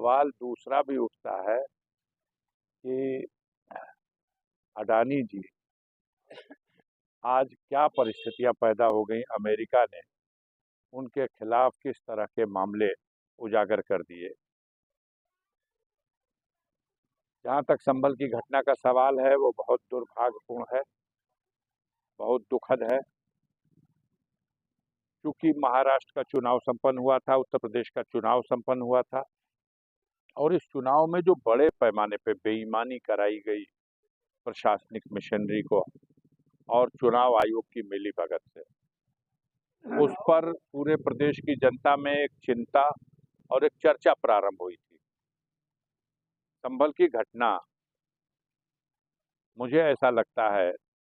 सवाल दूसरा भी उठता है कि अडानी जी आज क्या परिस्थितियां पैदा हो गई, अमेरिका ने उनके खिलाफ किस तरह के मामले उजागर कर दिए। जहां तक संभल की घटना का सवाल है, वो बहुत दुर्भाग्यपूर्ण है, बहुत दुखद है। क्योंकि महाराष्ट्र का चुनाव संपन्न हुआ था, उत्तर प्रदेश का चुनाव संपन्न हुआ था, और इस चुनाव में जो बड़े पैमाने पे बेईमानी कराई गई प्रशासनिक मशीनरी को और चुनाव आयोग की मिलीभगत से, उस पर पूरे प्रदेश की जनता में एक चिंता और एक चर्चा प्रारंभ हुई थी। संभल की घटना, मुझे ऐसा लगता है,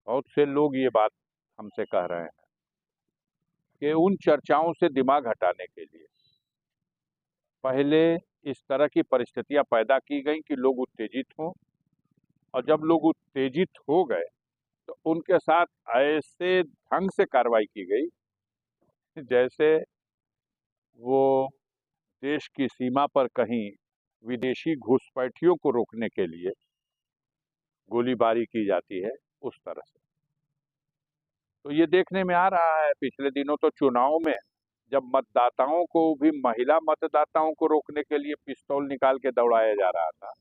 बहुत से लोग ये बात हमसे कह रहे हैं कि उन चर्चाओं से दिमाग हटाने के लिए पहले इस तरह की परिस्थितियां पैदा की गई कि लोग उत्तेजित हों, और जब लोग उत्तेजित हो गए तो उनके साथ ऐसे ढंग से कार्रवाई की गई जैसे वो देश की सीमा पर कहीं विदेशी घुसपैठियों को रोकने के लिए गोलीबारी की जाती है, उस तरह से। तो ये देखने में आ रहा है, पिछले दिनों तो चुनाव में जब मतदाताओं को भी, महिला मतदाताओं को रोकने के लिए पिस्तौल निकाल के दौड़ाया जा रहा था।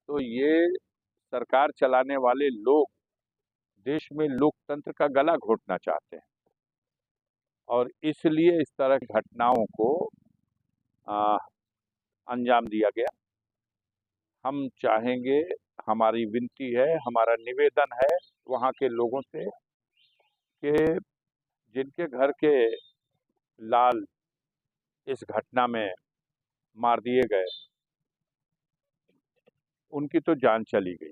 तो ये सरकार चलाने वाले लोग देश में लोकतंत्र का गला घोटना चाहते हैं, और इसलिए इस तरह की घटनाओं को अंजाम दिया गया। हम चाहेंगे, हमारी विनती है, हमारा निवेदन है वहाँ के लोगों से कि जिनके घर के लाल इस घटना में मार दिए गए, उनकी तो जान चली गई,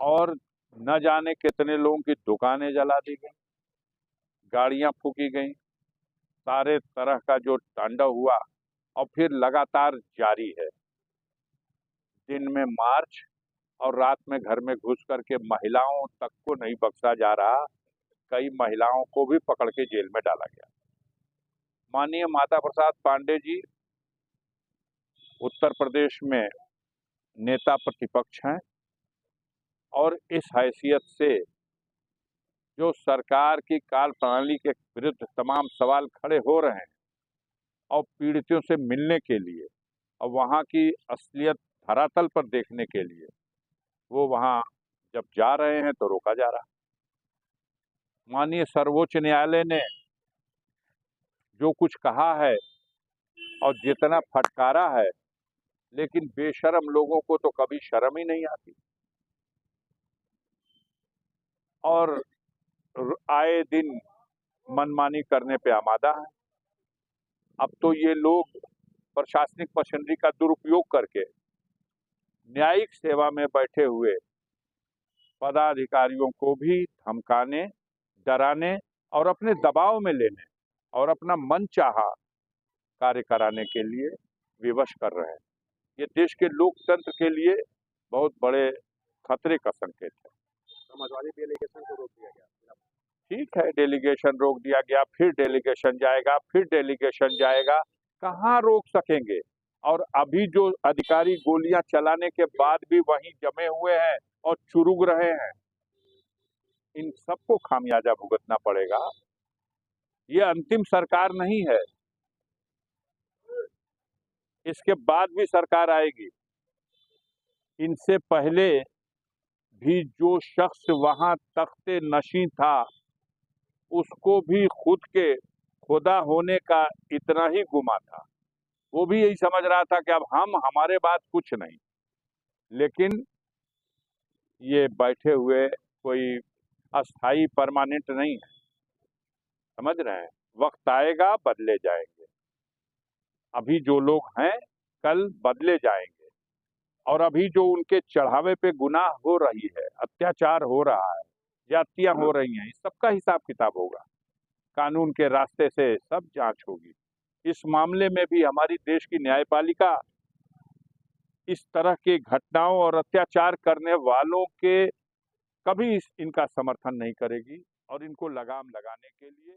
और न जाने कितने लोगों की दुकानें जला दी गई, गाड़ियां फूकी गई, सारे तरह का जो तांडव हुआ, और फिर लगातार जारी है। दिन में मार्च और रात में घर में घुस करके महिलाओं तक को नहीं बख्शा जा रहा, कई महिलाओं को भी पकड़ के जेल में डाला गया। माननीय माता प्रसाद पांडे जी उत्तर प्रदेश में नेता प्रतिपक्ष हैं, और इस हैसियत से जो सरकार की कार्यप्रणाली के विरुद्ध तमाम सवाल खड़े हो रहे हैं, और पीड़ितों से मिलने के लिए और वहाँ की असलियत धरातल पर देखने के लिए वो वहाँ जब जा रहे हैं तो रोका जा रहा। माननीय सर्वोच्च न्यायालय ने जो कुछ कहा है और जितना फटकारा है, लेकिन बेशर्म लोगों को तो कभी शर्म ही नहीं आती, और आए दिन मनमानी करने पे आमादा है। अब तो ये लोग प्रशासनिक मशीनरी का दुरुपयोग करके न्यायिक सेवा में बैठे हुए पदाधिकारियों को भी धमकाने, डराने और अपने दबाव में लेने और अपना मनचाहा कार्य कराने के लिए विवश कर रहे हैं। ये देश के लोकतंत्र के लिए बहुत बड़े खतरे का संकेत है। समाजवादी डेलीगेशन को रोक दिया गया। ठीक है, डेलीगेशन रोक दिया गया, फिर डेलीगेशन जाएगा, फिर डेलीगेशन जाएगा, कहाँ रोक सकेंगे? और अभी जो अधिकारी गोलियां चलाने के बाद भी वहीं जमे हुए हैं और चुरुक रहे हैं, इन सबको खामियाजा भुगतना पड़ेगा। ये अंतिम सरकार नहीं है, इसके बाद भी सरकार आएगी। इनसे पहले भी जो शख्स वहां तख्ते नशीं था, उसको भी खुद के खुदा होने का इतना ही गुमा था। वो भी यही समझ रहा था कि अब हमारे बाद कुछ नहीं। लेकिन ये बैठे हुए कोई अस्थाई परमानेंट नहीं है, समझ रहे हैं? वक्त आएगा, बदले जाएंगे। अभी जो लोग हैं कल बदले जाएंगे, और अभी जो उनके चढ़ावे पे गुनाह हो रही है, अत्याचार हो रहा है, जातियां हो रही हैं, इस सबका हिसाब किताब होगा। कानून के रास्ते से सब जांच होगी। इस मामले में भी हमारी देश की न्यायपालिका इस तरह की घटनाओं और अत्याचार करने वालों के कभी इनका समर्थन नहीं करेगी, और इनको लगाम लगाने के लिए